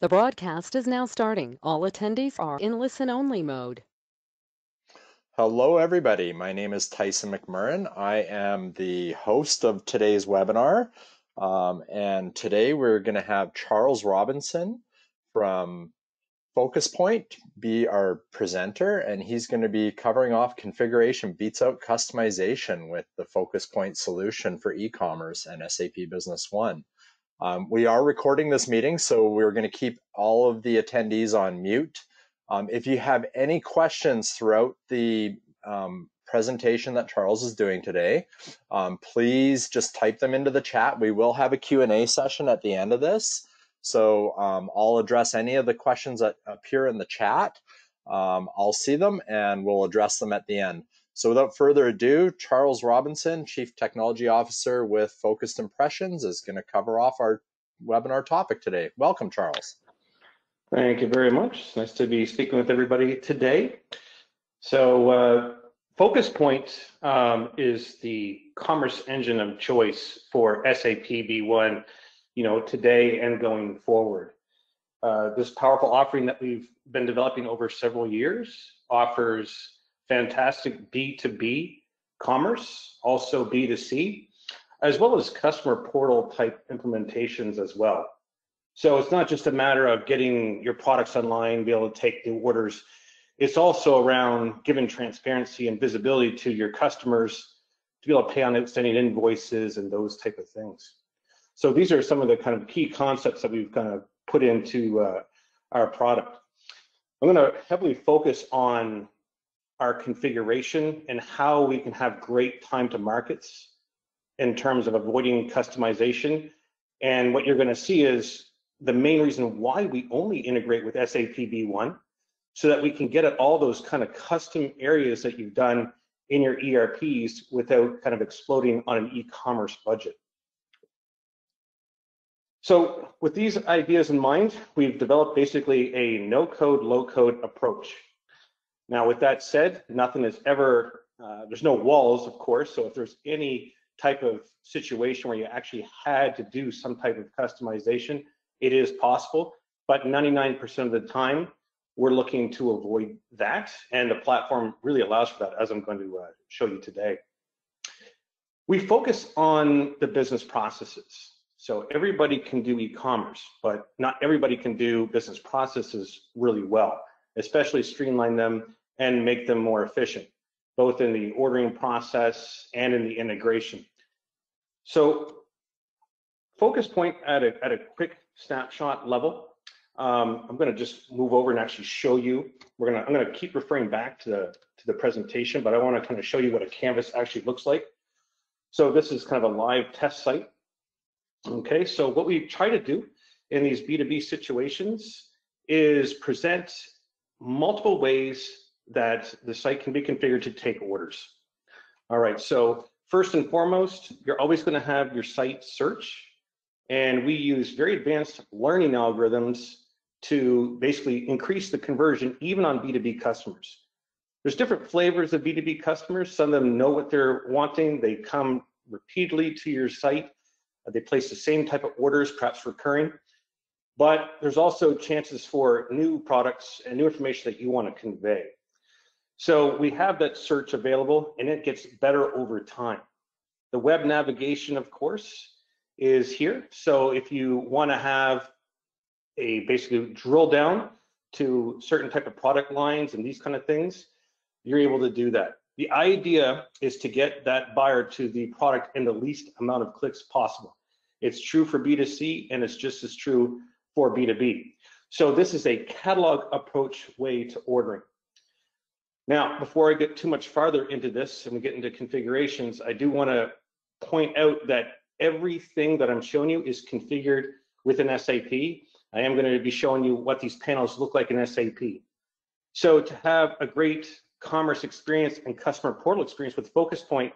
The broadcast is now starting. All attendees are in listen-only mode. Hello, everybody. My name is Tyson McMurrin. I am the host of today's webinar. And today we're going to have Charles Robinson from FocusPoint be our presenter, and he's going to be covering off configuration beats out customization with the FocusPoint solution for e-commerce and SAP Business One. We are recording this meeting, so we're going to keep all of the attendees on mute. If you have any questions throughout the presentation that Charles is doing today, please just type them into the chat. We will have a Q&A session at the end of this, so I'll address any of the questions that appear in the chat. I'll see them and we'll address them at the end. So without further ado, Charles Robinson, Chief Technology Officer with Focused Impressions, is going to cover off our webinar topic today. Welcome, Charles. Thank you very much. It's nice to be speaking with everybody today. So FocusPoint is the commerce engine of choice for SAP B1, today and going forward. This powerful offering that we've been developing over several years offers fantastic B2B commerce, also B2C, as well as customer portal type implementations as well. So it's not just a matter of getting your products online, be able to take the orders. It's also around giving transparency and visibility to your customers to be able to pay on outstanding invoices and those type of things. So these are some of the kind of key concepts that we've kind of put into our product. I'm going to heavily focus on our configuration and how we can have great time to markets in terms of avoiding customization. And what you're going to see is the main reason why we only integrate with SAP B1, so that we can get at all those kind of custom areas that you've done in your ERPs without kind of exploding on an e-commerce budget. So with these ideas in mind, we've developed basically a no-code, low-code approach. Now, with that said, nothing is ever, there's no walls, of course, so if there's any type of situation where you actually had to do some type of customization, it is possible, but 99% of the time, we're looking to avoid that, and the platform really allows for that, as I'm going to show you today. We focus on the business processes. So everybody can do e-commerce, but not everybody can do business processes really well, especially streamline them and make them more efficient, both in the ordering process and in the integration. So FocusPoint at a quick snapshot level. I'm going to just move over and actually show you. I'm going to keep referring back to the presentation, but I want to kind of show you what a canvas actually looks like. So this is kind of a live test site. Okay, so what we try to do in these B2B situations is present multiple ways that the site can be configured to take orders. All right, so first and foremost, you're always going to have your site search, and we use very advanced learning algorithms to basically increase the conversion even on B2B customers. There's different flavors of B2B customers. Some of them know what they're wanting. They come repeatedly to your site. They place the same type of orders, perhaps recurring. But there's also chances for new products and new information that you want to convey. So we have that search available, and it gets better over time. The web navigation, of course, is here. So if you want to have a basically drill down to certain type of product lines and these kind of things, you're able to do that. The idea is to get that buyer to the product in the least amount of clicks possible. It's true for B2C, and it's just as true for B2B. So this is a catalog approach way to ordering. Now, before I get too much farther into this and we get into configurations, I do want to point out that everything that I'm showing you is configured within SAP. I am going to be showing you what these panels look like in SAP. So to have a great commerce experience and customer portal experience with FocusPoint,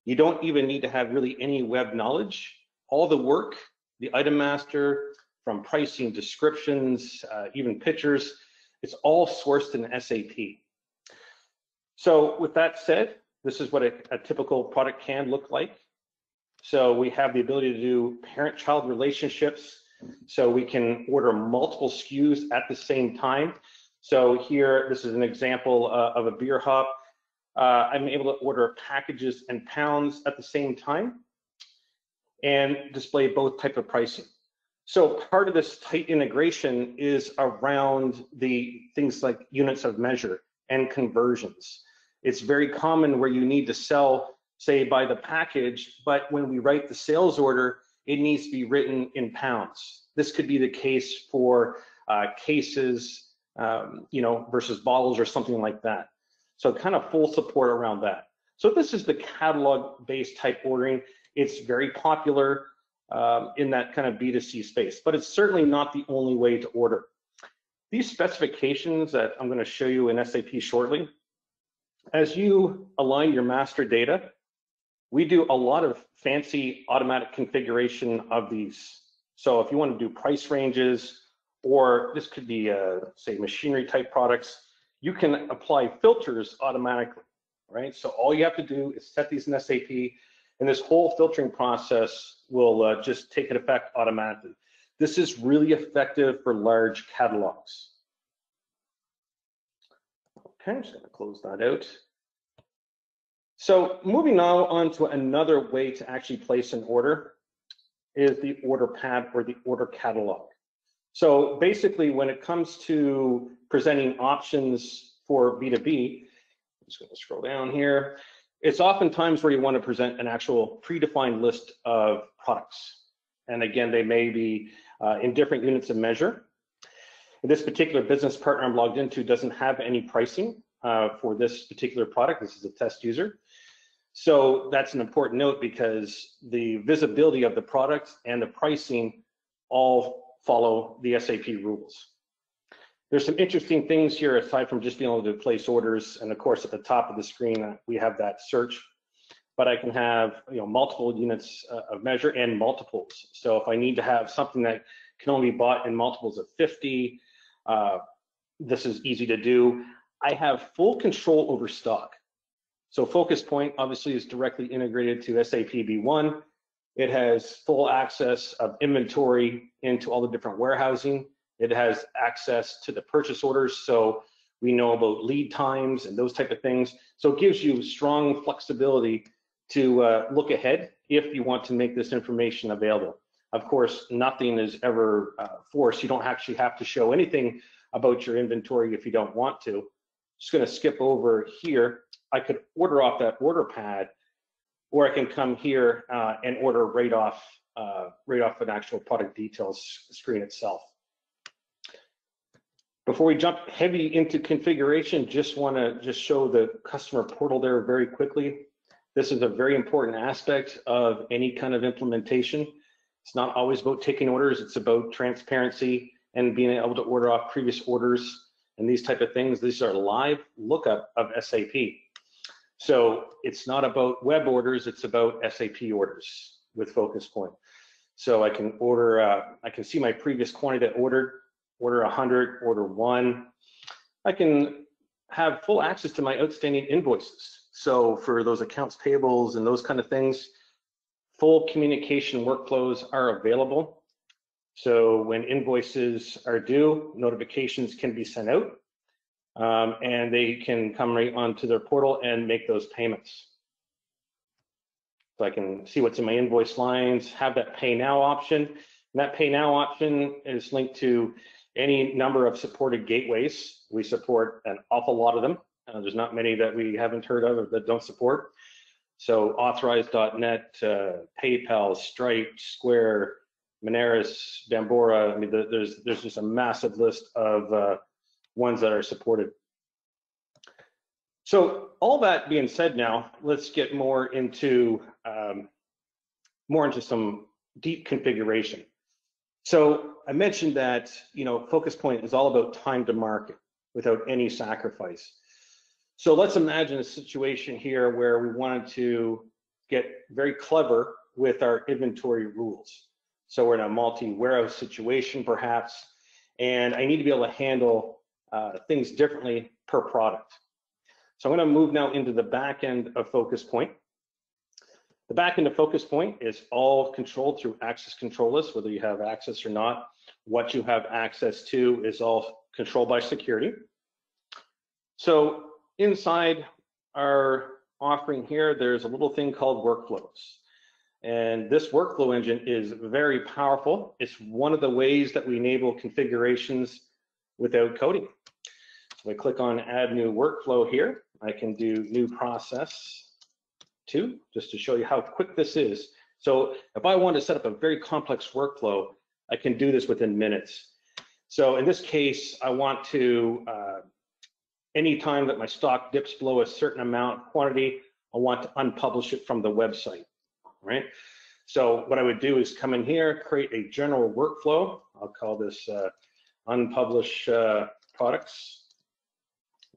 you don't even need to have really any web knowledge. All the work, the item master, from pricing, descriptions, even pictures, it's all sourced in SAP. So with that said, this is what a typical product can look like. So we have the ability to do parent-child relationships, So we can order multiple SKUs at the same time. So here, this is an example of a beer hop. I'm able to order packages and pounds at the same time and display both type of pricing. So part of this tight integration is around the things like units of measure and conversions. It's very common where you need to sell, say, by the package, but when we write the sales order, it needs to be written in pounds. This could be the case for cases, versus bottles or something like that. So kind of full support around that. So this is the catalog-based type ordering. It's very popular in that kind of B2C space, but it's certainly not the only way to order. These specifications that I'm going to show you in SAP shortly, as you align your master data, we do a lot of fancy automatic configuration of these. So if you want to do price ranges, or this could be, say, machinery type products, you can apply filters automatically, right? So all you have to do is set these in SAP, and this whole filtering process will just take effect automatically. This is really effective for large catalogs. Okay, I'm just going to close that out. So moving now on to another way to actually place an order is the order pad or the order catalog. So basically, when it comes to presenting options for B2B, I'm just going to scroll down here. It's oftentimes where you want to present an actual predefined list of products. And again, they may be in different units of measure. And this particular business partner I'm logged into doesn't have any pricing for this particular product. This is a test user. So that's an important note because the visibility of the product and the pricing all follow the SAP rules. There's some interesting things here aside from just being able to place orders, and of course at the top of the screen we have that search, but I can have multiple units of measure and multiples. So if I need to have something that can only be bought in multiples of 50, this is easy to do. I have full control over stock. So FocusPoint obviously is directly integrated to SAP B1. It has full access of inventory into all the different warehousing. It has access to the purchase orders, so we know about lead times and those type of things. So it gives you strong flexibility to look ahead if you want to make this information available. Of course, nothing is ever forced. You don't actually have to show anything about your inventory if you don't want to. Just going to skip over here. I could order off that order pad, or I can come here and order right off an actual product details screen itself. Before we jump heavy into configuration, just want to show the customer portal there very quickly. This is a very important aspect of any kind of implementation. It's not always about taking orders. It's about transparency and being able to order off previous orders and these type of things. These are live lookup of SAP. So it's not about web orders, it's about SAP orders with FocusPoint. So I can order, I can see my previous quantity that order 100, order 1. I can have full access to my outstanding invoices. So for those accounts payables and those kind of things, full communication workflows are available. So when invoices are due, notifications can be sent out. And they can come right onto their portal and make those payments. So I can see what's in my invoice lines, have that pay now option. And that pay now option is linked to any number of supported gateways. We support an awful lot of them. There's not many that we haven't heard of or that don't support. So Authorize.net, PayPal, Stripe, Square, Moneris, Bambora. I mean, there's just a massive list of ones that are supported. So all that being said, now let's get more into some deep configuration. So I mentioned that FocusPoint is all about time to market without any sacrifice. So let's imagine a situation here where we wanted to get very clever with our inventory rules. So we're in a multi-warehouse situation perhaps, and I need to be able to handle things differently per product. So I'm going to move now into the back end of FocusPoint. The back end of FocusPoint is all controlled through access control lists, whether you have access or not. What you have access to is all controlled by security. So inside our offering here, there's a little thing called workflows. And this workflow engine is very powerful. It's one of the ways that we enable configurations without coding. So I click on add new workflow here. I can do new process 2, just to show you how quick this is. So if I want to set up a very complex workflow, I can do this within minutes. So in this case, I want to, anytime that my stock dips below a certain amount quantity, I want to unpublish it from the website, right? So what I would do is come in here, create a general workflow. I'll call this unpublish products.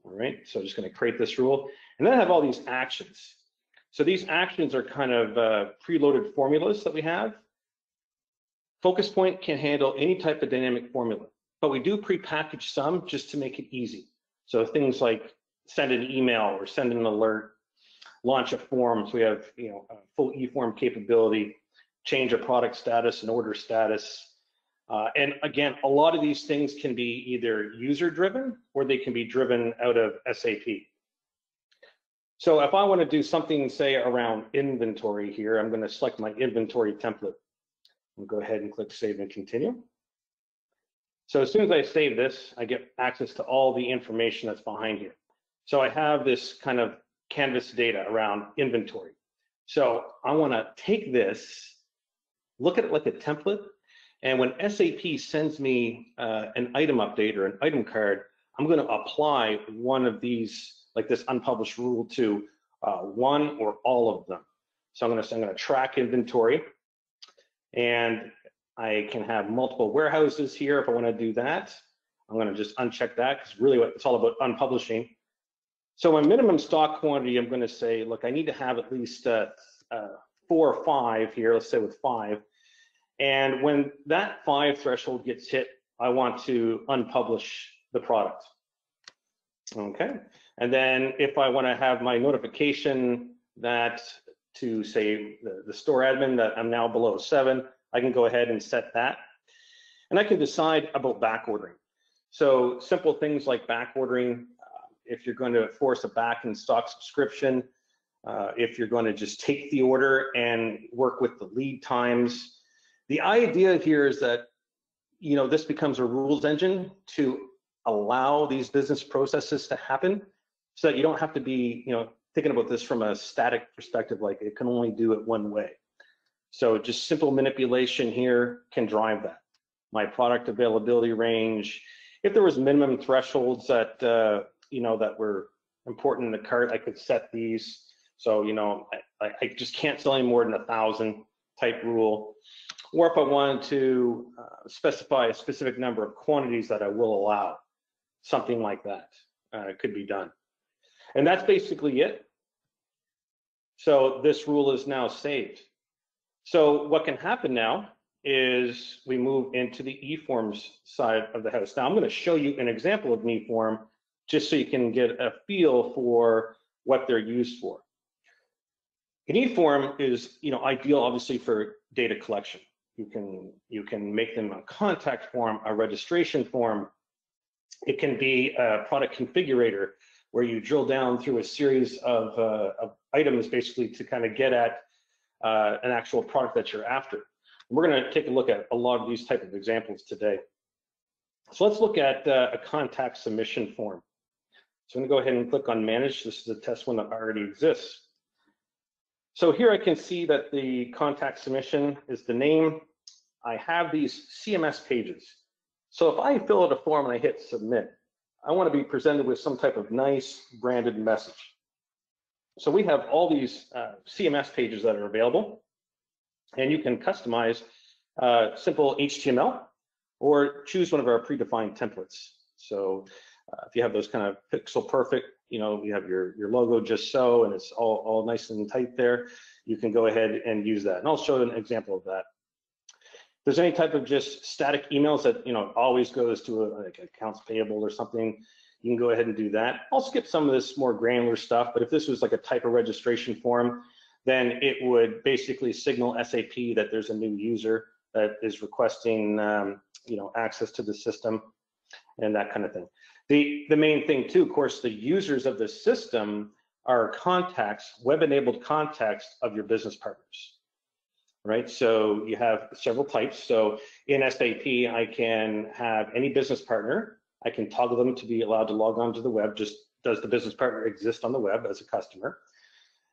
All right, so I'm just going to create this rule. And then I have all these actions. So these actions are kind of preloaded formulas that we have. FocusPoint can handle any type of dynamic formula, but we do prepackage some just to make it easy. So things like send an email or send an alert, launch a form. So we have a full eForm capability, change a product status and order status. And again, a lot of these things can be either user-driven or they can be driven out of SAP. So if I want to do something, say, around inventory here, I'm going to select my inventory template. I'll go ahead and click Save and Continue. So as soon as I save this, I get access to all the information that's behind here. So I have this kind of canvas data around inventory. So I want to take this, look at it like a template, and when SAP sends me an item update or an item card, I'm going to apply one of these, like this unpublished rule, to one or all of them. So I'm going to track inventory, and I can have multiple warehouses here if I want to do that. I'm going to just uncheck that because really what it's all about unpublishing. So my minimum stock quantity, I'm going to say, look, I need to have at least 4 or 5 here. Let's say with 5. And when that 5 threshold gets hit, I want to unpublish the product. Okay. And then if I want to have my notification that to say the store admin that I'm now below 7, I can go ahead and set that. And I can decide about back ordering. So simple things like back ordering, if you're going to force a back in stock subscription, if you're going to just take the order and work with the lead times. The idea here is that, this becomes a rules engine to allow these business processes to happen so that you don't have to be, thinking about this from a static perspective, like it can only do it one way. So just simple manipulation here can drive that. My product availability range, if there was minimum thresholds that, that were important in the cart, I could set these. So, I just can't sell any more than 1,000 type rule. Or if I wanted to specify a specific number of quantities that I will allow, something like that could be done. And that's basically it. So this rule is now saved. So what can happen now is we move into the eForms side of the house. Now I'm going to show you an example of an eForm just so you can get a feel for what they're used for. An eForm is, ideal obviously for data collection. You can make them a contact form, a registration form. It can be a product configurator where you drill down through a series of items basically to kind of get at an actual product that you're after. And we're going to take a look at a lot of these type of examples today. So let's look at a contact submission form. So I'm going to go ahead and click on Manage. This is a test one that already exists. So here I can see that the contact submission is the name. I have these CMS pages. So if I fill out a form and I hit Submit, I want to be presented with some type of nice branded message. So we have all these CMS pages that are available, and you can customize simple HTML or choose one of our predefined templates. So if you have those kind of pixel perfect, you have your logo just so, and it's all nice and tight there, you can go ahead and use that. And I'll show an example of that. If there's any type of just static emails that, always goes to like accounts payable or something, you can go ahead and do that. I'll skip some of this more granular stuff, but if this was like a type of registration form, then it would basically signal SAP that there's a new user that is requesting access to the system and that kind of thing. The main thing too, of course, the users of the system are contacts, web-enabled contacts of your business partners, right? So you have several types. So in SAP, I can have any business partner. I can toggle them to be allowed to log on to the web. Just does the business partner exist on the web as a customer?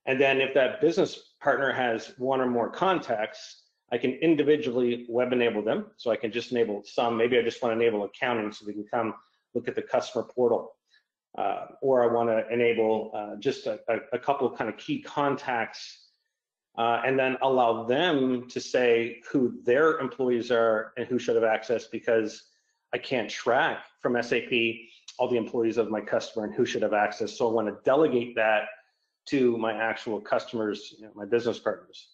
And then if that business partner has one or more contacts, I can individually web enable them. So I can just enable some. Maybe I just want to enable accounting so they can come look at the customer portal. Or I want to enable just a couple of kind of key contacts and then allow them to say who their employees are and who should have access, because I can't track from SAP all the employees of my customer and who should have access. So I want to delegate that to my actual customers, my business partners.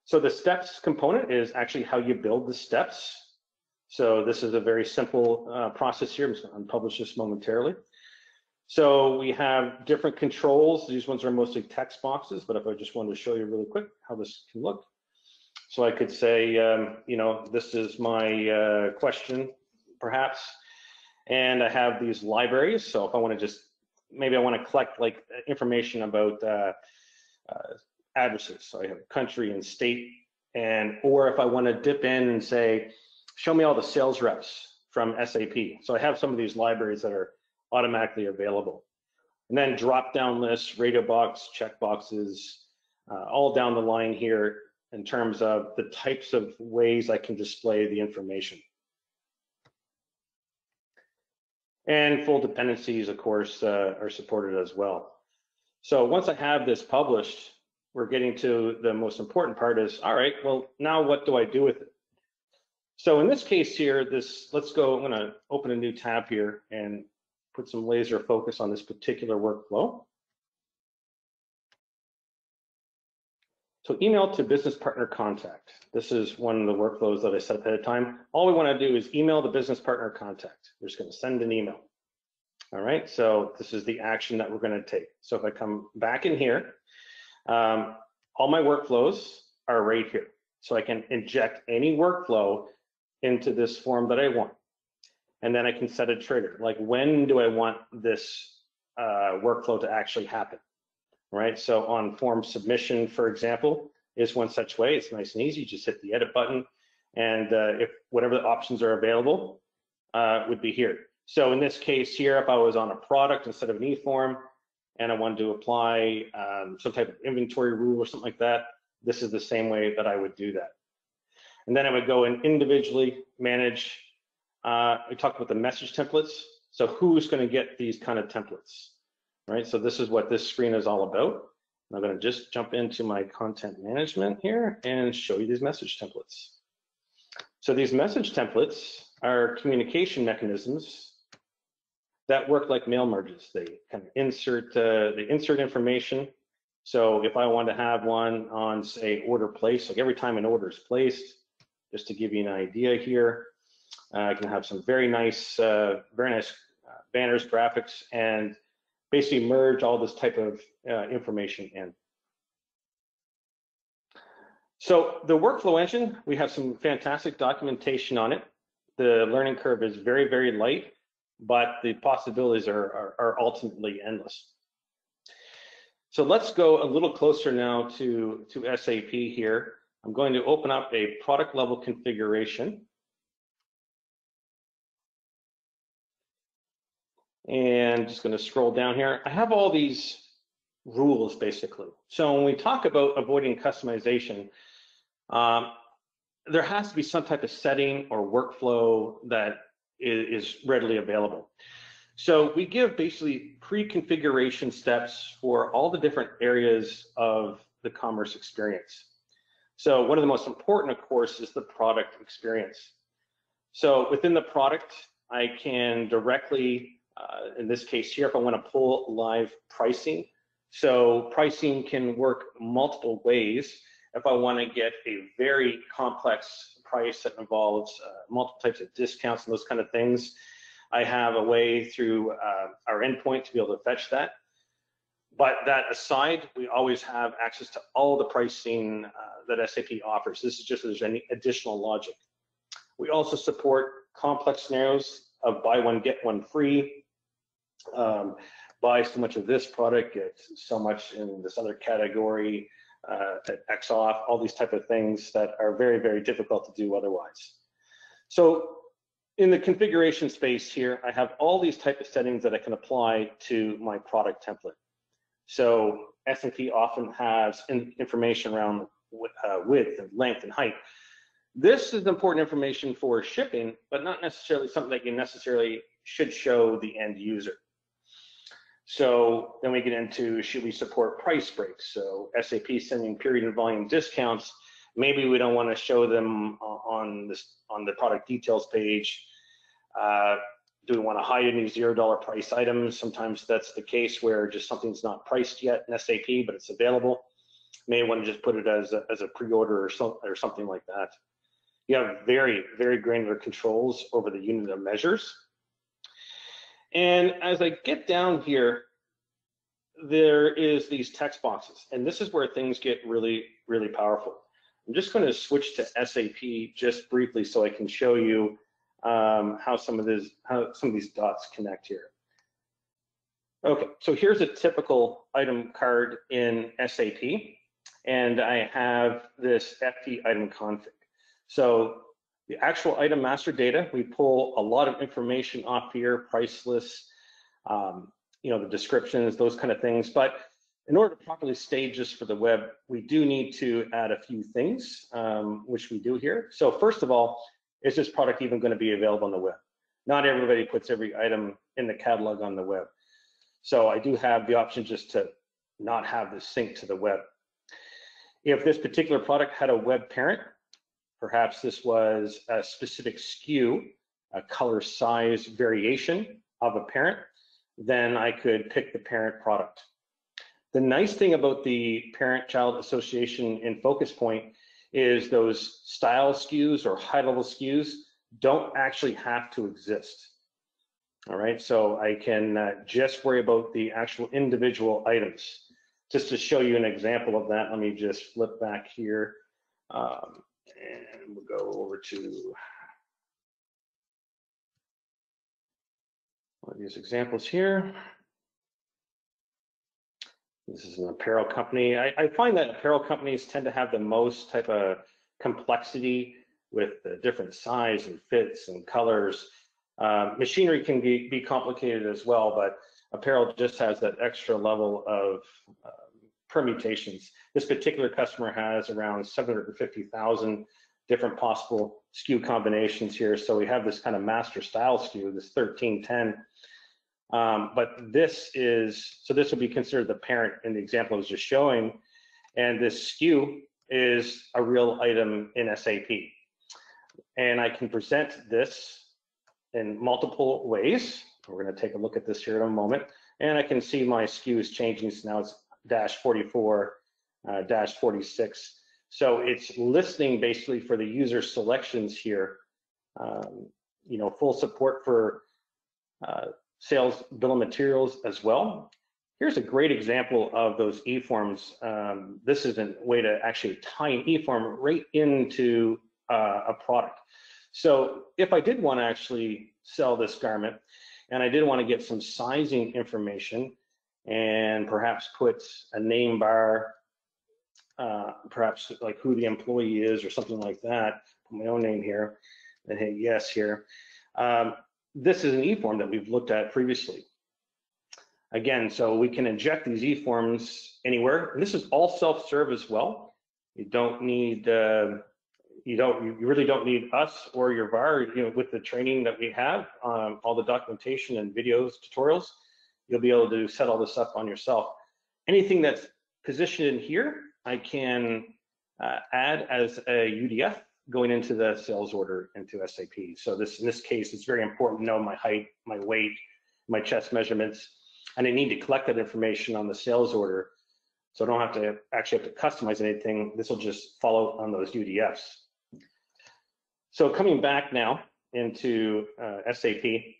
So the steps component is actually how you build the steps. So this is a very simple process here. I'm just going to unpublish this momentarily. So we have different controls. These ones are mostly text boxes, but if I just wanted to show you really quick how this can look. So I could say, this is my question, perhaps, and I have these libraries. So if I want to maybe I want to collect like information about addresses. So I have country and state, or if I want to dip in and say, show me all the sales reps from SAP. So I have some of these libraries that are automatically available. And then drop down lists, radio box, check boxes, all down the line here in terms of the types of ways I can display the information. And full dependencies, of course, are supported as well. So once I have this published, we're getting to the most important part is, all right, well, now what do I do with it? So in this case here, let's go, I'm going to open a new tab here and put some laser focus on this particular workflow. So email to business partner contact. This is one of the workflows that I set up ahead of time. All we want to do is email the business partner contact. We're just going to send an email. All right, so this is the action that we're going to take. So if I come back in here, all my workflows are right here. So I can inject any workflow into this form that I want. And then I can set a trigger, like when do I want this workflow to actually happen, right? So on form submission, for example, is one such way. It's nice and easy. Just hit the edit button, and if whatever the options are available would be here. So in this case here, if I was on a product instead of an e-form, and I wanted to apply some type of inventory rule or something like that, this is the same way that I would do that. And then I would go and individually manage. We talked about the message templates. So who's going to get these kind of templates, right? So this is what this screen is all about. I'm going to just jump into my content management here and show you these message templates. So these message templates are communication mechanisms that work like mail merges. They kind of insert information. So if I want to have one on, say, order place, like every time an order is placed, just to give you an idea here, I can have some very nice banners, graphics, and basically merge all this type of information in. So the workflow engine, we have some fantastic documentation on it. The learning curve is very, very light, but the possibilities are ultimately endless. So let's go a little closer now to SAP here. I'm going to open up a product level configuration. And just going to scroll down here. I have all these rules basically. So when we talk about avoiding customization, there has to be some type of setting or workflow that is readily available. So we give basically pre-configuration steps for all the different areas of the commerce experience. So one of the most important, of course, is the product experience. So within the product, I can directly, in this case here, if I want to pull live pricing. So pricing can work multiple ways. If I want to get a very complex price that involves multiple types of discounts and those kind of things, I have a way through our endpoint to be able to fetch that. But that aside, we always have access to all the pricing that SAP offers. This is just if there's any additional logic. We also support complex scenarios of buy one, get one free. Buy so much of this product, get so much in this other category, X off, all these type of things that are very, very difficult to do otherwise. So in the configuration space here, I have all these type of settings that I can apply to my product template. So S&P often has information around width and length and height. This is important information for shipping, but not necessarily something that you necessarily should show the end user. So then we get into, should we support price breaks? So SAP sending period and volume discounts, maybe we don't want to show them on the product details page. Do we want to hide any $0 price items? Sometimes that's the case where just something's not priced yet in SAP, but it's available. May want to just put it as a pre-order or something like that. You have very, very granular controls over the unit of measures. And as I get down here, there is these text boxes, and this is where things get really, really powerful. I'm just going to switch to SAP just briefly so I can show you how some of these dots connect here. Okay, so here's a typical item card in SAP, and I have this FT item config. So the actual item master data, we pull a lot of information off here, price lists, the descriptions, those kind of things. But in order to properly stage this for the web, we do need to add a few things, which we do here. So first of all, is this product even going to be available on the web? Not everybody puts every item in the catalog on the web. So I do have the option just to not have this sync to the web. If this particular product had a web parent, perhaps this was a specific SKU, a color size variation of a parent, then I could pick the parent product. The nice thing about the parent-child association in FocusPoint is those style SKUs or high-level SKUs don't actually have to exist. All right, so I can just worry about the actual individual items. Just to show you an example of that, let me just flip back here. And we'll go over to one of these examples here. This is an apparel company. I find that apparel companies tend to have the most type of complexity with the different size and fits and colors. Machinery can be complicated as well, but apparel just has that extra level of permutations. This particular customer has around 750,000 different possible SKU combinations here. So we have this kind of master style SKU, this 1310. But this will be considered the parent in the example I was just showing. And this SKU is a real item in SAP. And I can present this in multiple ways. We're going to take a look at this here in a moment. And I can see my SKU is changing. So now it's -44, -46. So it's listening basically for the user selections here. Full support for sales bill of materials as well. Here's a great example of those e-forms. This is a way to actually tie an e-form right into a product. So if I did want to actually sell this garment and I did want to get some sizing information and perhaps put a name bar, perhaps like who the employee is or something like that, put my own name here and hit yes here. This is an e-form that we've looked at previously. Again, so we can inject these e-forms anywhere. And this is all self-serve as well. You don't need, you really don't need us or your VAR, with the training that we have, all the documentation and videos, tutorials, you'll be able to set all this up on yourself. Anything that's positioned in here, I can add as a UDF going into the sales order into SAP. So in this case, it's very important to know my height, my weight, my chest measurements, and I need to collect that information on the sales order. So I don't have to actually have to customize anything. This will just follow on those UDFs. So coming back now into SAP.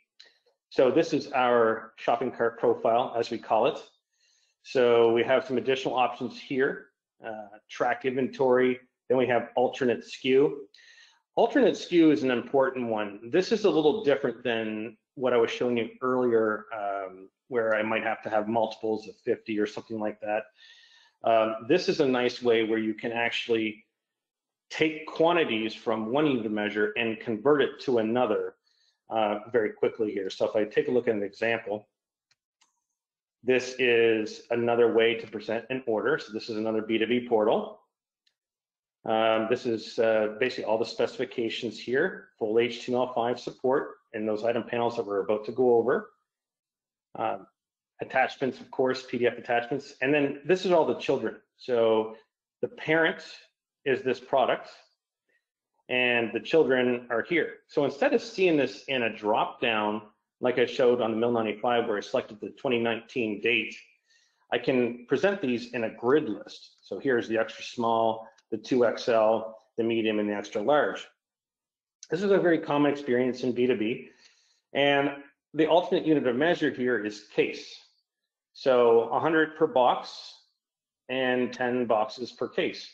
So this is our shopping cart profile, as we call it. So we have some additional options here, track inventory, then we have alternate SKU. Alternate SKU is an important one. This is a little different than what I was showing you earlier, where I might have to have multiples of 50 or something like that. This is a nice way where you can actually take quantities from one unit of measure and convert it to another very quickly here. So if I take a look at an example, this is another way to present an order. So this is another B2B portal. This is basically all the specifications here, full HTML5 support, and those item panels that we're about to go over. Attachments, of course, PDF attachments. And then this is all the children. So the parent is this product, and the children are here. So instead of seeing this in a drop down, like I showed on the Mill 95, where I selected the 2019 date, I can present these in a grid list. So here's the extra small, the 2XL, the medium, and the extra large. This is a very common experience in B2B. And the alternate unit of measure here is case. So 100 per box and 10 boxes per case.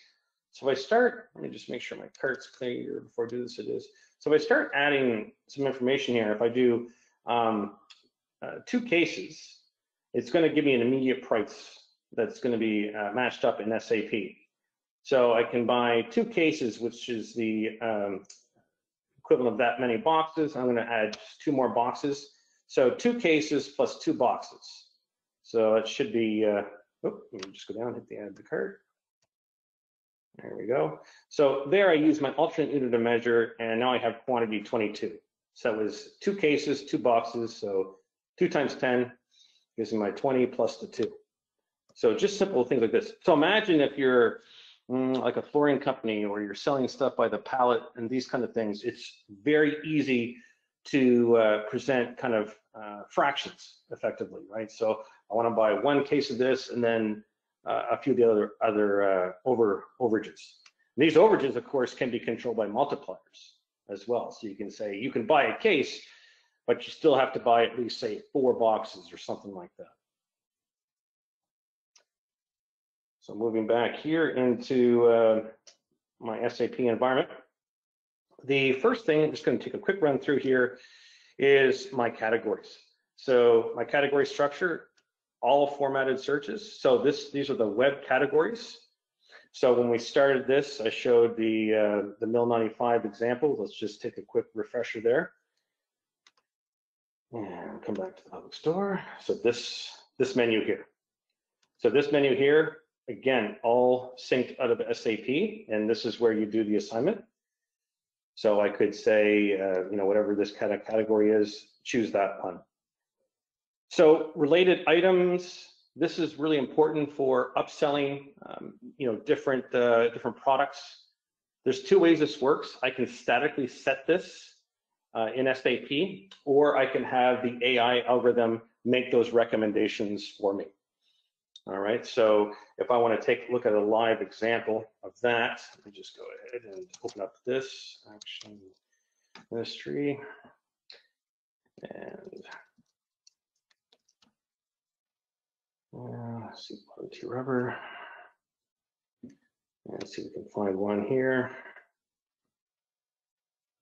So if I start, let me just make sure my cart's clear before I do this, it is. So if I start adding some information here, if I do 2 cases, it's going to give me an immediate price that's going to be matched up in SAP. So I can buy 2 cases, which is the equivalent of that many boxes. I'm going to add 2 more boxes. So 2 cases plus 2 boxes. So it should be, let me just go down, hit the add to cart. There we go. So there I use my alternate unit of measure, and now I have quantity 22. So it was 2 cases, 2 boxes, so 2 times 10 gives me my 20 plus the 2. So just simple things like this. So imagine if you're like a flooring company, or you're selling stuff by the pallet and these kind of things. It's very easy to present kind of fractions effectively, right? So I want to buy 1 case of this, and then a few of the other overages. And these overages, of course, can be controlled by multipliers as well. So you can say you can buy a case, but you still have to buy at least, say, 4 boxes or something like that. So moving back here into my SAP environment, the first thing, I'm just going to take a quick run through here, is my categories. So my category structure, all formatted searches. So these are the web categories. So when we started this, I showed the Mill 95 example. Let's just take a quick refresher there. And come back to the public store. So this menu here. So this menu here, again, all synced out of SAP, and this is where you do the assignment. So I could say, whatever this kind of category is, choose that one. So related items, this is really important for upselling, different products. There's 2 ways this works. I can statically set this in SAP, or I can have the AI algorithm make those recommendations for me. All right, so if I want to take a look at a live example of that, let me just go ahead and open up this action history, and let's see, quality rubber, and see if we can find one here.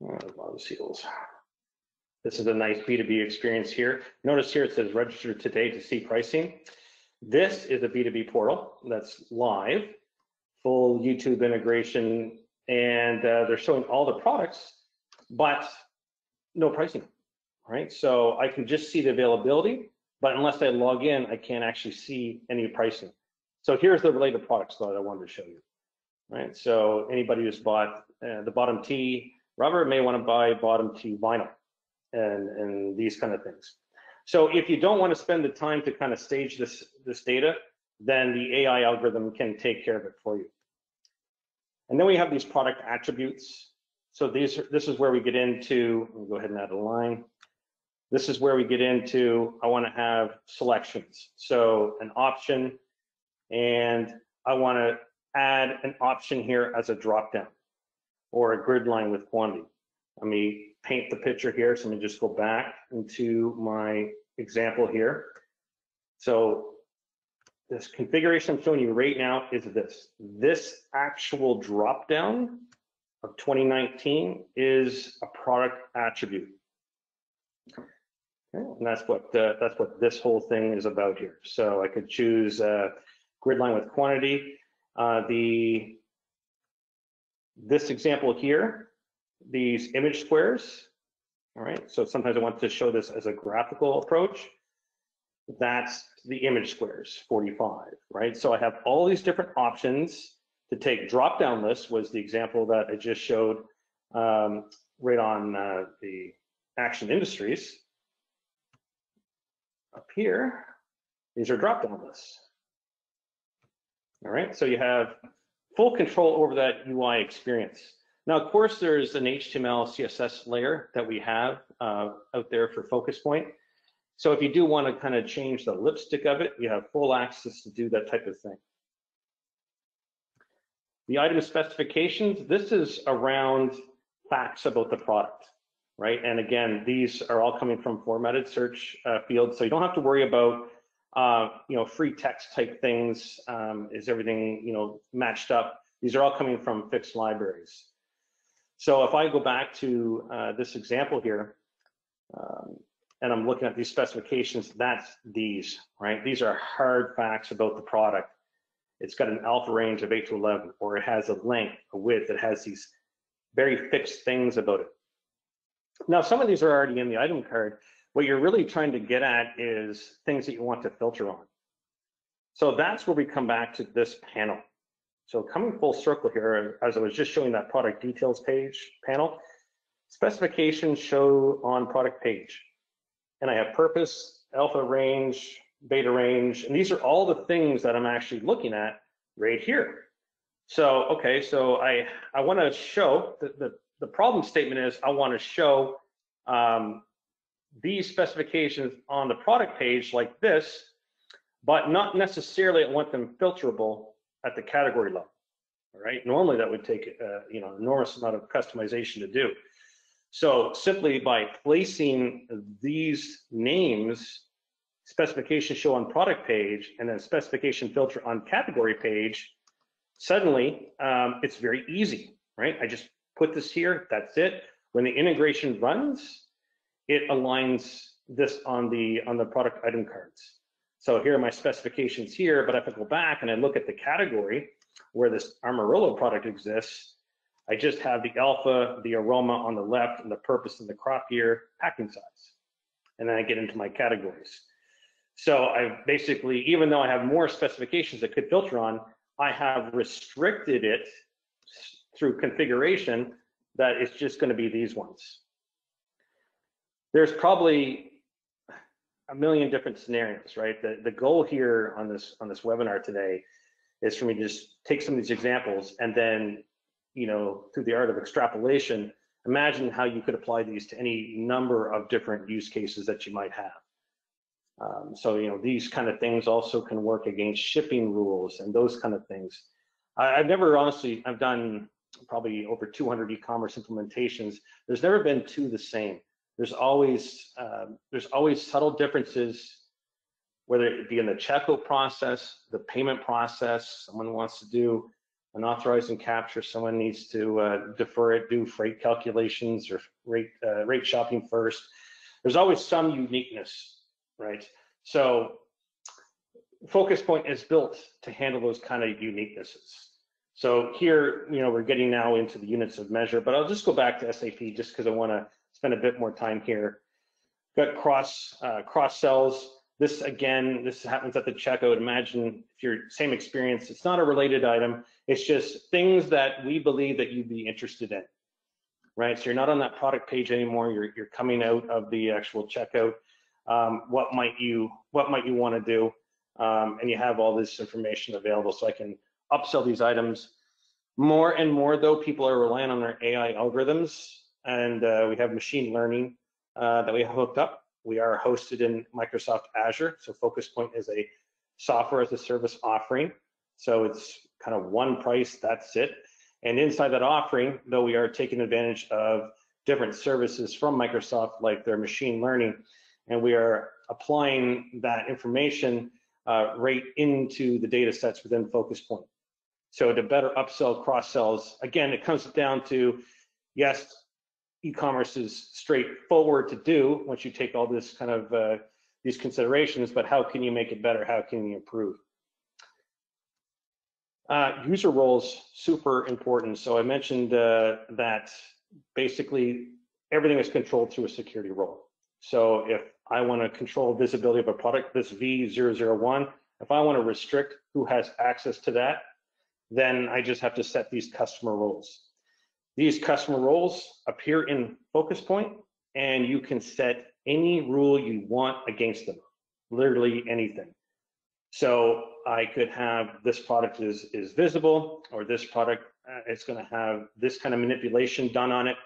Bottom seals. This is a nice B2B experience here. Notice here it says register today to see pricing. This is a B2B portal that's live, full YouTube integration, and they're showing all the products, but no pricing, right? So I can just see the availability, but unless I log in, I can't actually see any pricing. So here's the related products that I wanted to show you, right? So anybody who's bought the bottom T rubber may want to buy bottom T vinyl and these kind of things. So if you don't want to spend the time to kind of stage this data, then the AI algorithm can take care of it for you. And then we have these product attributes. So this is where we get into, let me go ahead and add a line. This is where we get into, I want to have selections. So an option, and I want to add an option here as a dropdown or a grid line with quantity. Let me paint the picture here. So let me just go back into my example here. So this configuration I'm showing you right now is this actual drop down of 2019 is a product attribute. Okay, and that's what this whole thing is about here. So I could choose grid line with quantity. This example here, these image squares. All right, so sometimes I want to show this as a graphical approach. That's the image squares, 45, right? So I have all these different options to take. Drop-down list was the example that I just showed right on the Action Industries. Up here, these are drop-down lists. All right, so you have full control over that UI experience. Now, of course, there's an HTML, CSS layer that we have out there for FocusPoint. So if you do want to kind of change the lipstick of it, you have full access to do that type of thing. The item specifications, this is around facts about the product, right? And again, these are all coming from formatted search fields, so you don't have to worry about free text type things. Is everything matched up? These are all coming from fixed libraries. So if I go back to this example here, and I'm looking at these specifications, that's these, right? These are hard facts about the product. It's got an alpha range of 8 to 11, or it has a length, a width, it has these very fixed things about it. Now, some of these are already in the item card. What you're really trying to get at is things that you want to filter on. So that's where we come back to this panel. So coming full circle here, as I was just showing that product details page panel, specifications show on product page. And I have purpose, alpha range, beta range, and these are all the things that I'm actually looking at right here. So, okay, so I want to show, the problem statement is I want to show these specifications on the product page like this, but not necessarily I want them filterable at the category level, all right? Normally that would take an enormous amount of customization to do. So simply by placing these names, specification show on product page, and then specification filter on category page, suddenly it's very easy, right? I just put this here, that's it. When the integration runs, it aligns this on the product item cards. So here are my specifications here, but if I go back and I look at the category where this Amarillo product exists, I just have the alpha, the aroma on the left, and the purpose and the crop year, packing size. And then I get into my categories. So I basically, even though I have more specifications that could filter on, I have restricted it through configuration that it's just going to be these ones. There's probably a million different scenarios, right? The goal here on this webinar today is for me to just take some of these examples and then, through the art of extrapolation, imagine how you could apply these to any number of different use cases that you might have. So, these kind of things also can work against shipping rules and those kind of things. I've done probably over 200 e-commerce implementations. There's never been two the same. There's always subtle differences, whether it be in the checkout process, the payment process. Someone wants to do an authorize and capture, someone needs to defer it, do freight calculations or rate shopping first. There's always some uniqueness, right? So FocusPoint is built to handle those kind of uniquenesses. So here, we're getting now into the units of measure, but I'll just go back to SAP just because I want to spend a bit more time here. Got cross sells. This happens at the checkout. Imagine if your same experience, it's not a related item. It's just things that we believe that you'd be interested in, right? So you're not on that product page anymore. You're coming out of the actual checkout. What might you want to do? And you have all this information available, so I can upsell these items. More and more, though, people are relying on their AI algorithms, and we have machine learning that we have hooked up. We are hosted in Microsoft Azure, so FocusPoint is a software as a service offering. So it's kind of one price, that's it. And inside that offering, though, we are taking advantage of different services from Microsoft, like their machine learning, and we are applying that information right into the data sets within FocusPoint. So to better upsell, cross-sells, again, it comes down to, yes, e-commerce is straightforward to do once you take all this kind of these considerations, but how can you make it better? How can you improve? User roles, super important. So I mentioned that basically everything is controlled through a security role. So if I want to control visibility of a product, this V001, if I want to restrict who has access to that, then I just have to set these customer roles. These customer roles appear in FocusPoint, and you can set any rule you want against them, literally anything. So I could have this product is visible, or this product it's going to have this kind of manipulation done on it.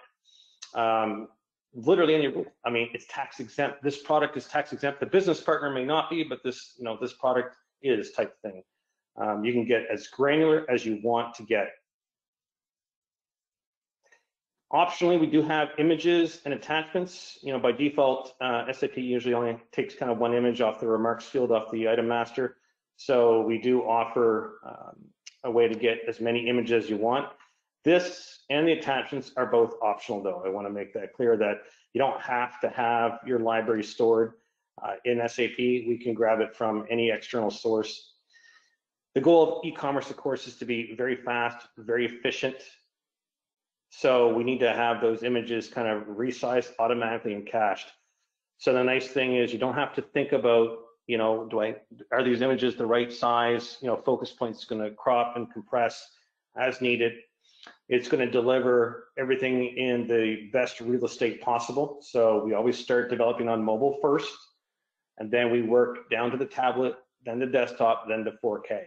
Literally any rule. I mean, it's tax exempt. This product is tax exempt. The business partner may not be, but this, this product is type thing. You can get as granular as you want to get. Optionally, we do have images and attachments. By default, SAP usually only takes kind of one image off the remarks field off the item master. So we do offer a way to get as many images as you want. This and the attachments are both optional, though. I want to make that clear that you don't have to have your library stored in SAP. We can grab it from any external source. The goal of e-commerce, of course, is to be very fast, very efficient. So we need to have those images kind of resized automatically and cached. So the nice thing is you don't have to think about, are these images the right size? FocusPoint's going to crop and compress as needed. It's going to deliver everything in the best real estate possible. So we always start developing on mobile first, and then we work down to the tablet, then the desktop, then the 4K.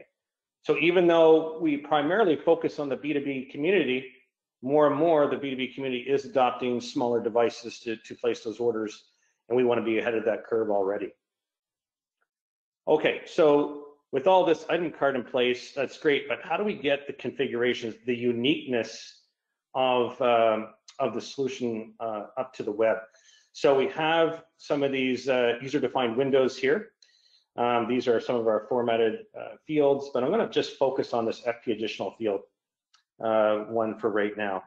So even though we primarily focus on the B2B community, more and more the B2B community is adopting smaller devices to place those orders, and we want to be ahead of that curve already. Okay, so with all this item card in place, that's great, but how do we get the configurations, the uniqueness of the solution up to the web? So we have some of these user-defined windows here. These are some of our formatted fields, but I'm going to just focus on this FP additional field one for right now.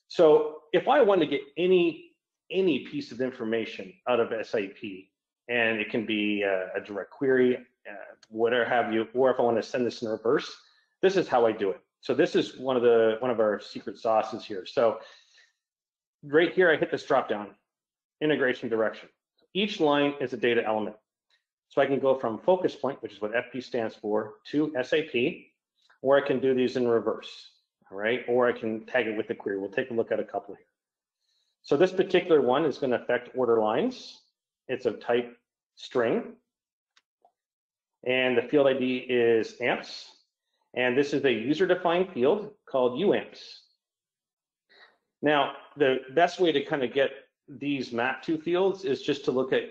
So if I want to get any piece of information out of SAP, and it can be a direct query, whatever have you, or if I want to send this in reverse, this is how I do it. So this is one of our secret sauces here. So right here, I hit this drop down, integration direction. Each line is a data element. So I can go from FocusPoint, which is what FP stands for, to SAP, or I can do these in reverse, all right? Or I can tag it with the query. We'll take a look at a couple here. So this particular one is going to affect order lines. It's of type string, and the field ID is amps, and this is a user-defined field called uamps. Now, the best way to kind of get these mapped to fields is just to look at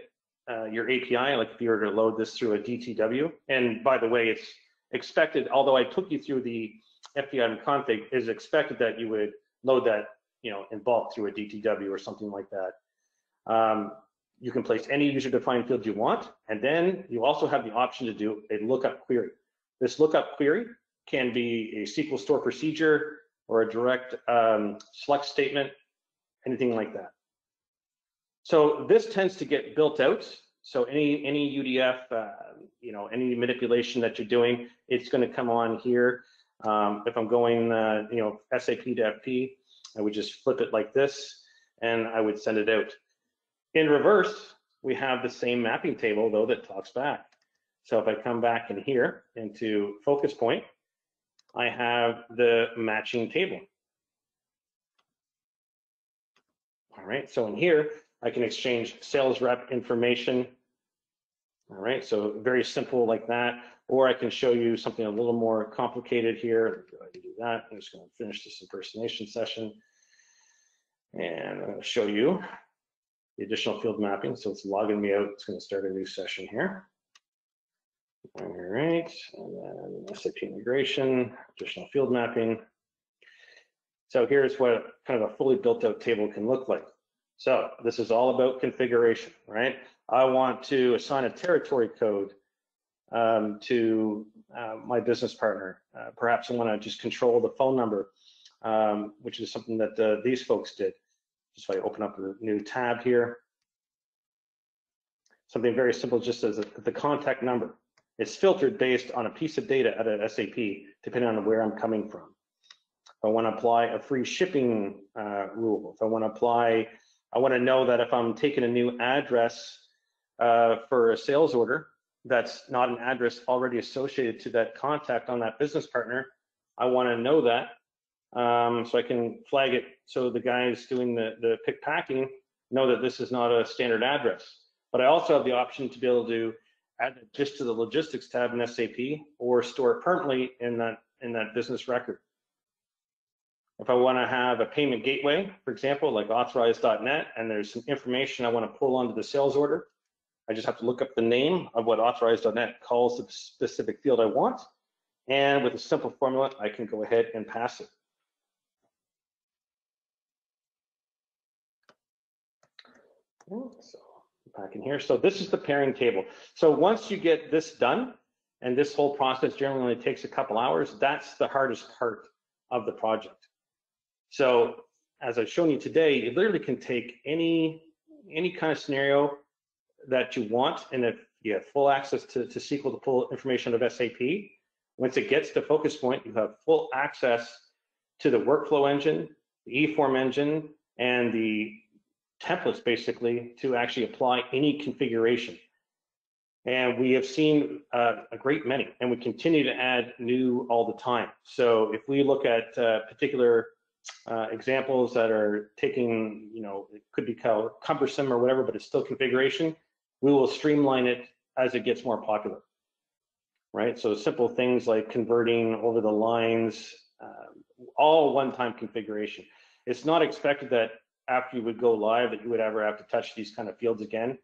your API, like if you were to load this through a DTW. And by the way, it's expected, although I took you through the FP item config, it is expected that you would load that, in bulk through a DTW or something like that. You can place any user-defined field you want, and then you also have the option to do a lookup query. This lookup query can be a SQL store procedure or a direct select statement, anything like that. So this tends to get built out. So any UDF, any manipulation that you're doing, it's going to come on here. If I'm going, SAP to FP, I would just flip it like this, and I would send it out. In reverse, we have the same mapping table, though, that talks back. So if I come back in here into FocusPoint, I have the matching table. All right, so in here, I can exchange sales rep information. All right, so very simple like that. Or I can show you something a little more complicated here. I can do that. I'm just going to finish this impersonation session. And I'm going to show you the additional field mapping. So it's logging me out. It's going to start a new session here. All right, and then SAP integration, additional field mapping. So here's what kind of a fully built out table can look like. So this is all about configuration, right? I want to assign a territory code to my business partner. Perhaps I want to just control the phone number, which is something that these folks did. Just if I open up a new tab here, something very simple, just as the contact number. It's filtered based on a piece of data out of SAP, depending on where I'm coming from. If I want to apply a free shipping rule, if I want to apply, I want to know that if I'm taking a new address for a sales order, that's not an address already associated to that contact on that business partner, I want to know that so I can flag it so the guys doing the pick packing know that this is not a standard address. But I also have the option to be able to add it just to the logistics tab in SAP or store it permanently in that business record. If I want to have a payment gateway, for example, like authorized.net, and there's some information I want to pull onto the sales order, I just have to look up the name of what authorized.net calls the specific field I want. And with a simple formula, I can go ahead and pass it. So back in here. So this is the pairing table. So once you get this done, and this whole process generally only takes a couple hours, that's the hardest part of the project. So as I've shown you today, you literally can take any kind of scenario that you want, and if you have full access to SQL to pull information out of SAP, once it gets to FocusPoint, you have full access to the workflow engine, the eForm engine, and the templates basically to actually apply any configuration. And we have seen a great many, and we continue to add new all the time. So if we look at particular examples that are taking, it could be called cumbersome or whatever, but it's still configuration, we will streamline it as it gets more popular, right? So simple things like converting over the lines, all one-time configuration. It's not expected that after you would go live that you would ever have to touch these kind of fields again.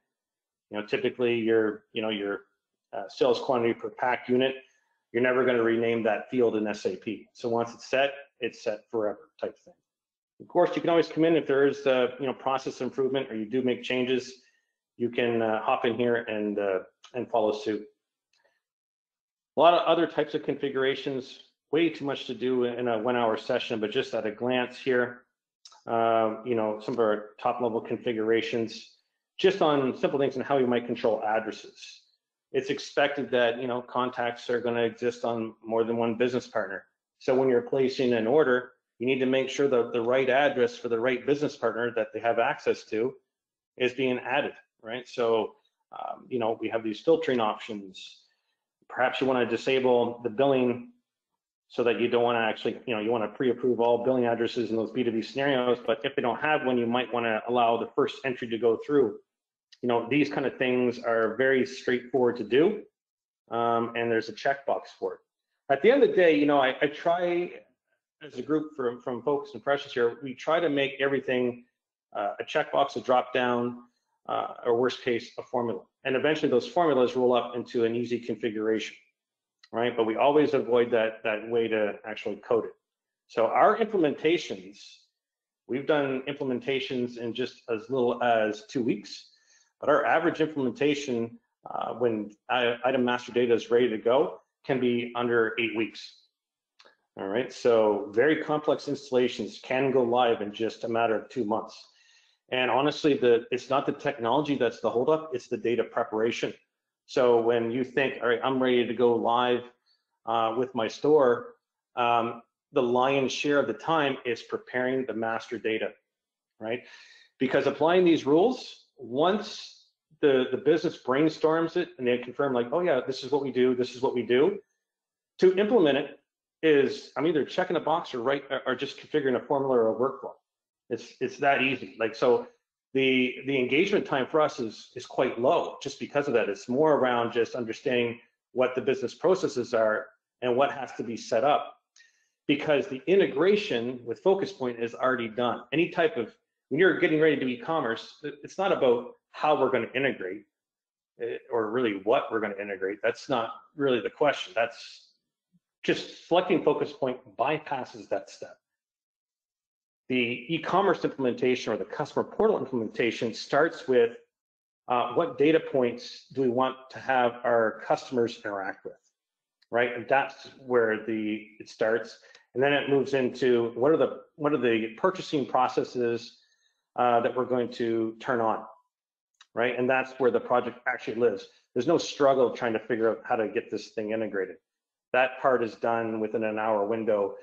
Typically your sales quantity per pack unit, you're never going to rename that field in SAP. So once it's set forever type thing. Of course, you can always come in if there is process improvement or you do make changes. You can hop in here and follow suit. A lot of other types of configurations, way too much to do in a 1 hour session, but just at a glance here, some of our top level configurations, just on simple things and how you might control addresses. It's expected that, contacts are going to exist on more than one business partner. So when you're placing an order, you need to make sure that the right address for the right business partner that they have access to is being added, right? So, we have these filtering options. Perhaps you want to disable the billing so that you don't want to actually, you want to pre-approve all billing addresses in those B2B scenarios, but if they don't have one, you might want to allow the first entry to go through. These kind of things are very straightforward to do, and there's a checkbox for it. At the end of the day, I try, as a group from Focus and Precious here, we try to make everything a checkbox, a drop down, or worst case, a formula. And eventually those formulas roll up into an easy configuration, right? But we always avoid that way to actually code it. So our implementations, we've done implementations in just as little as 2 weeks, but our average implementation when item master data is ready to go can be under 8 weeks. All right, so very complex installations can go live in just a matter of 2 months. And honestly, it's not the technology that's the holdup, it's the data preparation. So when you think, all right, I'm ready to go live with my store, the lion's share of the time is preparing the master data, right? Because applying these rules, once the business brainstorms it and they confirm like, oh yeah, this is what we do, this is what we do, to implement it is, I'm either checking a box or just configuring a formula or a workflow. It's that easy. Like, so the engagement time for us is quite low just because of that. It's more around just understanding what the business processes are and what has to be set up, because the integration with FocusPoint is already done. Any type of, when you're getting ready to do e-commerce, it's not about how we're going to integrate or really what we're going to integrate. That's not really the question. That's just selecting FocusPoint bypasses that step. The e-commerce implementation or the customer portal implementation starts with what data points do we want to have our customers interact with, right? And that's where it starts. And then it moves into what are the purchasing processes that we're going to turn on, right? And that's where the project actually lives. There's no struggle trying to figure out how to get this thing integrated. That part is done within an hour window.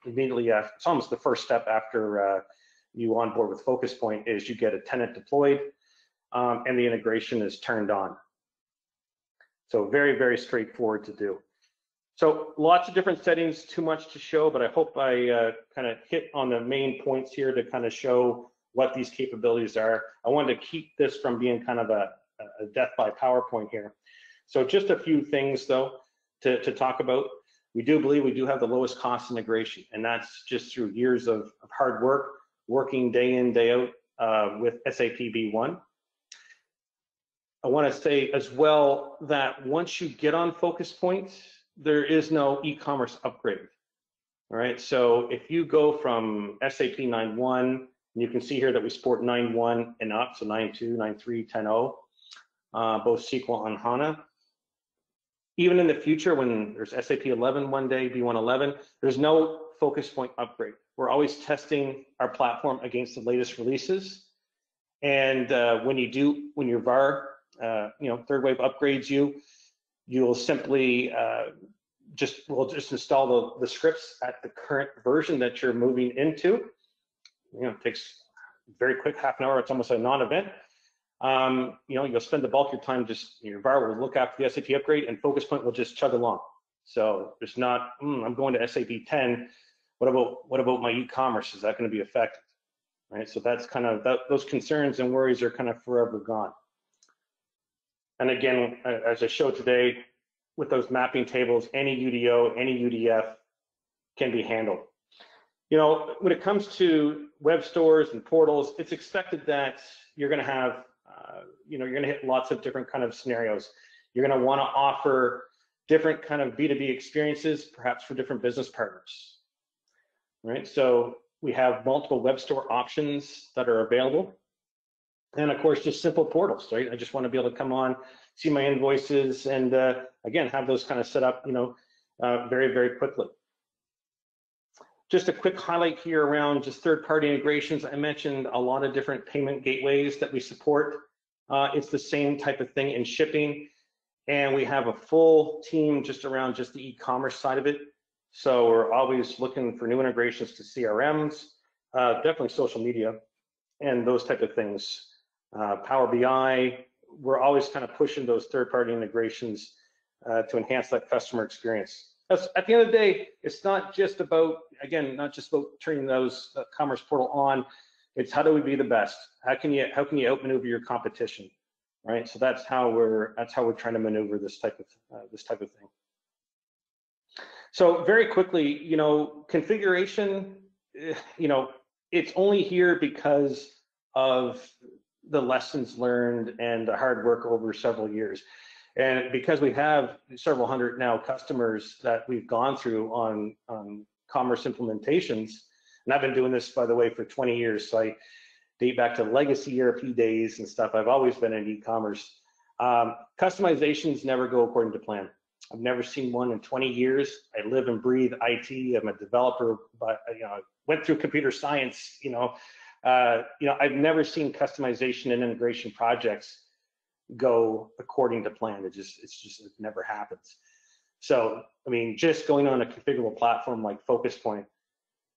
Immediately after, it's almost the first step after you onboard with FocusPoint is you get a tenant deployed and the integration is turned on. So very, very straightforward to do. So lots of different settings, too much to show, but I hope I kind of hit on the main points here to kind of show what these capabilities are. I wanted to keep this from being kind of a death by PowerPoint here. So just a few things though to talk about. We do believe we do have the lowest cost integration, and that's just through years of hard work, working day in, day out with SAP B1. I want to say as well that once you get on FocusPoint, there is no e-commerce upgrade. All right, so if you go from SAP 9.1, and you can see here that we support 9.1 and up, so 9.2, 9.3, 10.0, both SQL and HANA. Even in the future, when there's SAP 11 one day, B1 11, there's no FocusPoint upgrade. We're always testing our platform against the latest releases. And when your VAR, third wave upgrades you'll simply we'll just install the scripts at the current version that you're moving into. It takes very quick, half an hour. It's almost a non-event. You'll spend the bulk of your time your VAR will look after the SAP upgrade and FocusPoint will just chug along. So there's not, I'm going to SAP 10. What about my e-commerce? Is that going to be affected? Right. So that's kind of those concerns and worries are kind of forever gone. And again, as I showed today, with those mapping tables, any UDO, any UDF can be handled. When it comes to web stores and portals, it's expected that you're going to have you're going to hit lots of different kind of scenarios. You're going to want to offer different kind of B2B experiences, perhaps for different business partners, right? So we have multiple web store options that are available. And of course, just simple portals, right? I just want to be able to come on, see my invoices, and again, have those kind of set up, very, very quickly. Just a quick highlight here around just third-party integrations. I mentioned a lot of different payment gateways that we support. It's the same type of thing in shipping. And we have a full team just around just the e-commerce side of it. So we're always looking for new integrations to CRMs, definitely social media, and those type of things. Power BI, we're always kind of pushing those third-party integrations to enhance that customer experience. At the end of the day, it's not just about, again, not just about turning those commerce portal on. It's how do we be the best? How can you outmaneuver your competition, right? So that's how we're trying to maneuver this type of thing. So very quickly, configuration, it's only here because of the lessons learned and the hard work over several years. And because we have several hundred now customers that we've gone through on commerce implementations, and I've been doing this, by the way, for 20 years, so I date back to legacy ERP days and stuff. I've always been in e-commerce. Customizations never go according to plan. I've never seen one in 20 years. I live and breathe IT. I'm a developer, but I went through computer science. I've never seen customization and integration projects go according to plan. It never happens. So, I mean, just going on a configurable platform like FocusPoint,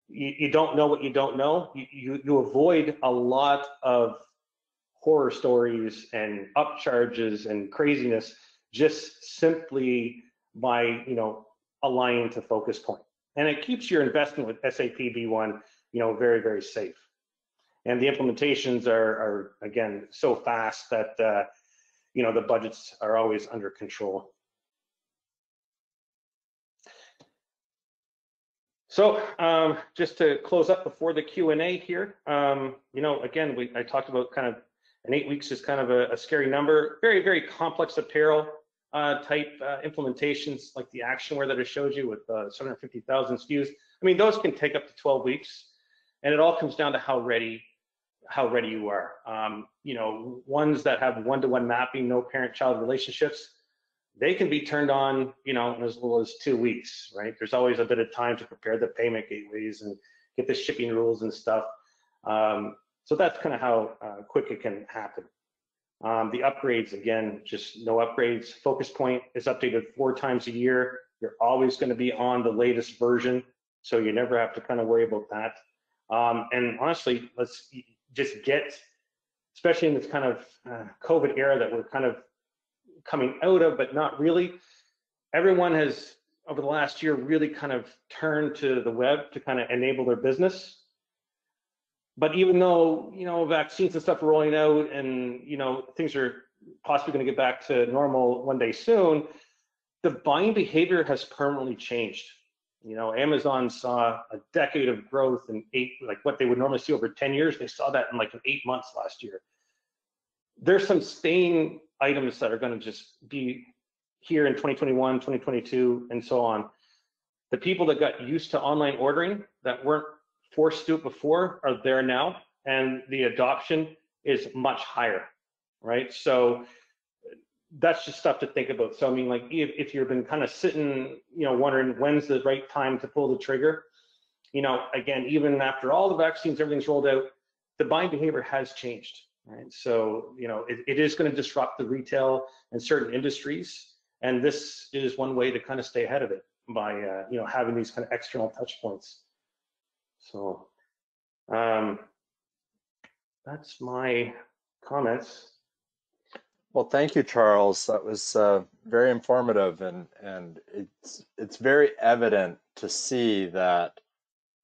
you don't know what you don't know. You avoid a lot of horror stories and upcharges and craziness just simply by aligning to FocusPoint, and it keeps your investment with SAP B1 very, very safe. And the implementations are again so fast that the budgets are always under control. So just to close up before the Q&A here, again, I talked about kind of an 8 weeks is kind of a scary number. Very, very complex apparel type implementations like the actionware that I showed you with 750,000 SKUs. I mean, those can take up to 12 weeks, and it all comes down to how ready how ready you are. Ones that have one-to-one mapping, no parent-child relationships, they can be turned on, in as little as 2 weeks, right? There's always a bit of time to prepare the payment gateways and get the shipping rules and stuff. So that's kind of how quick it can happen. The upgrades, again, just no upgrades. FocusPoint is updated 4 times a year. You're always going to be on the latest version, so you never have to kind of worry about that. And honestly, let's just get, especially in this kind of COVID era that we're kind of coming out of, but not really. Everyone has, over the last year, really kind of turned to the web to kind of enable their business. But even though, vaccines and stuff are rolling out and, things are possibly going to get back to normal one day soon, the buying behavior has permanently changed. Amazon saw a decade of growth in what they would normally see over 10 years. They saw that in 8 months last year. There's some staying items that are going to just be here in 2021, 2022, and so on. The people that got used to online ordering that weren't forced to do it before are there now, and the adoption is much higher, right? So that's just stuff to think about. So I mean, if you've been kind of sitting, wondering when's the right time to pull the trigger, again, even after all the vaccines, everything's rolled out, the buying behavior has changed, right? So it is going to disrupt the retail and certain industries, and this is one way to kind of stay ahead of it by having these kind of external touch points. So that's my comments. Well, thank you, Charles. That was very informative, and it's very evident to see that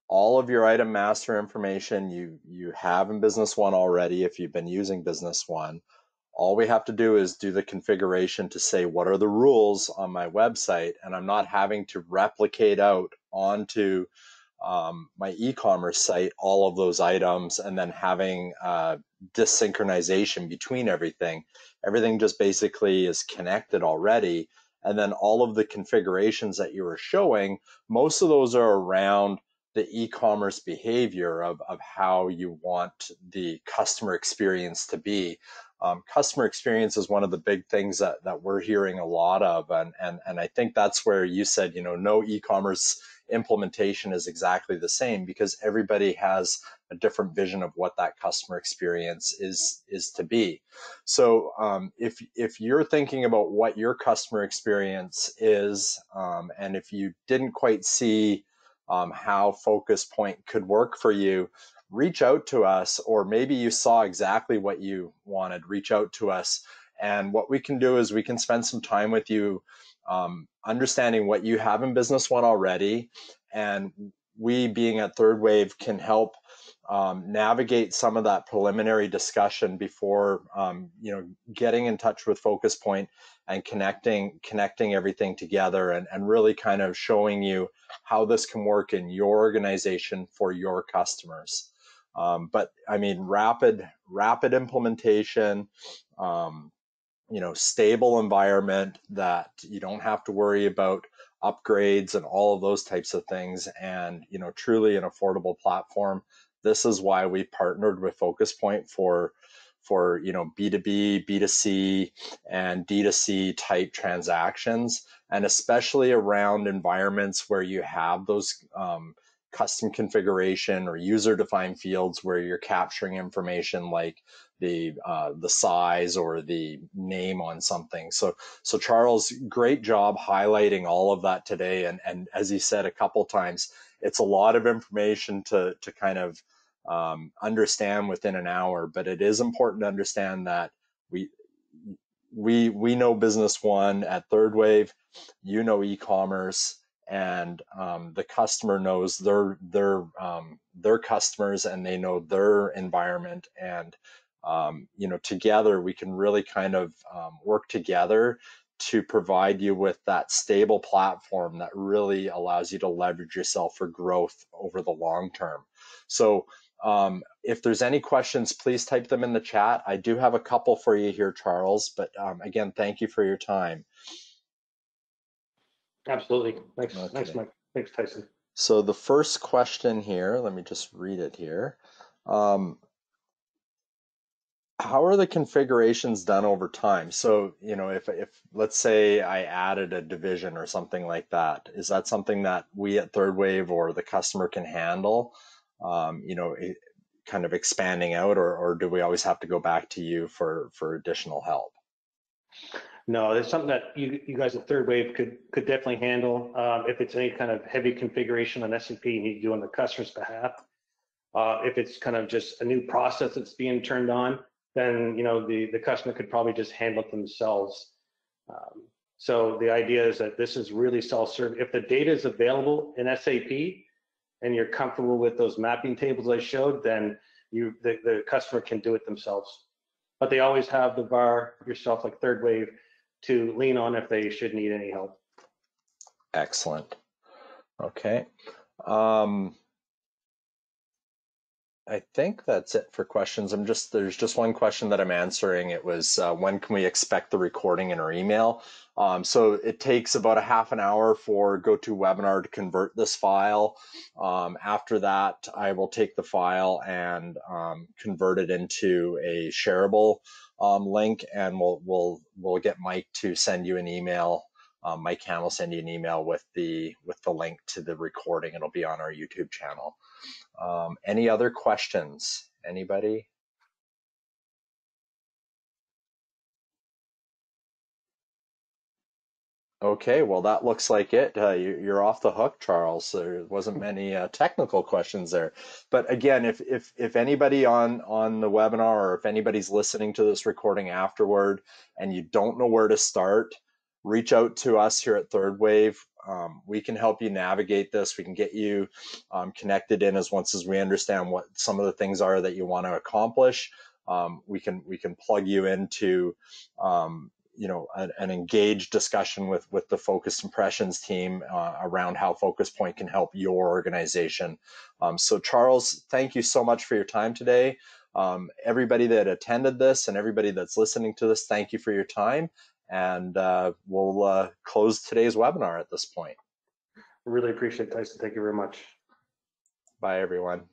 all of your item master information you have in Business One already if you've been using Business One. All we have to do is do the configuration to say what are the rules on my website, and I'm not having to replicate out onto my e-commerce site all of those items and then having dysynchronization between everything. Everything just basically is connected already, and then all of the configurations that you were showing, most of those are around the e-commerce behavior of how you want the customer experience to be. Customer experience is one of the big things that we're hearing a lot of, and I think that's where you said, no e-commerce implementation is exactly the same, because everybody has a different vision of what that customer experience is to be. So if you're thinking about what your customer experience is, and if you didn't quite see how FocusPoint could work for you, reach out to us, or maybe you saw exactly what you wanted, reach out to us. And what we can do is we can spend some time with you understanding what you have in Business One already, and we, being at Third Wave, can help navigate some of that preliminary discussion before getting in touch with FocusPoint and connecting everything together, and really kind of showing you how this can work in your organization for your customers. But I mean, rapid implementation. Stable environment that you don't have to worry about upgrades and all of those types of things, and truly an affordable platform. This is why we partnered with FocusPoint for B2B, B2C, and D2C type transactions, and especially around environments where you have those custom configuration or user-defined fields where you're capturing information like the size or the name on something. So Charles, great job highlighting all of that today. And as he said a couple times, it's a lot of information to kind of understand within an hour, but it is important to understand that we know Business One at Third Wave, e-commerce, and the customer knows their customers, and they know their environment, and together we can really kind of work together to provide you with that stable platform that really allows you to leverage yourself for growth over the long term. So if there's any questions, please type them in the chat. I do have a couple for you here, Charles, but again, thank you for your time. Absolutely. Thanks, Okay. Thanks, Mike. Thanks, Tyson. So the first question here, let me just read it here. How are the configurations done over time? So, if let's say I added a division or something like that, is that something that we at Third Wave or the customer can handle? Kind of expanding out, or do we always have to go back to you for additional help? No, it's something that you guys at Third Wave could definitely handle. If it's any kind of heavy configuration on SAP you need to do on the customer's behalf. If it's kind of just a new process that's being turned on, then the customer could probably just handle it themselves. So the idea is that this is really self-serve. If the data is available in SAP and you're comfortable with those mapping tables I showed, then the customer can do it themselves. But they always have the VAR, yourself like Third Wave, to lean on if they should need any help. Excellent. Okay. I think that's it for questions. There's just one question that I'm answering. It was, when can we expect the recording in our email? So it takes about a half an hour for GoToWebinar to convert this file. After that, I will take the file and convert it into a shareable link, and we'll get Mike to send you an email. Mike Ham will send you an email with the link to the recording. It'll be on our YouTube channel. Any other questions? Anybody? Okay, well, that looks like it. You're off the hook, Charles. There wasn't many technical questions there. But again, if anybody on the webinar, or if anybody's listening to this recording afterward and you don't know where to start, reach out to us here at Third Wave. We can help you navigate this. We can get you connected in once as we understand what some of the things are that you want to accomplish. We can plug you into an engaged discussion with the Focused Impressions team around how FocusPoint can help your organization. So Charles, thank you so much for your time today. Everybody that attended this and everybody that's listening to this, thank you for your time. And we'll close today's webinar at this point. Really appreciate it, Tyson. Thank you very much. Bye, everyone.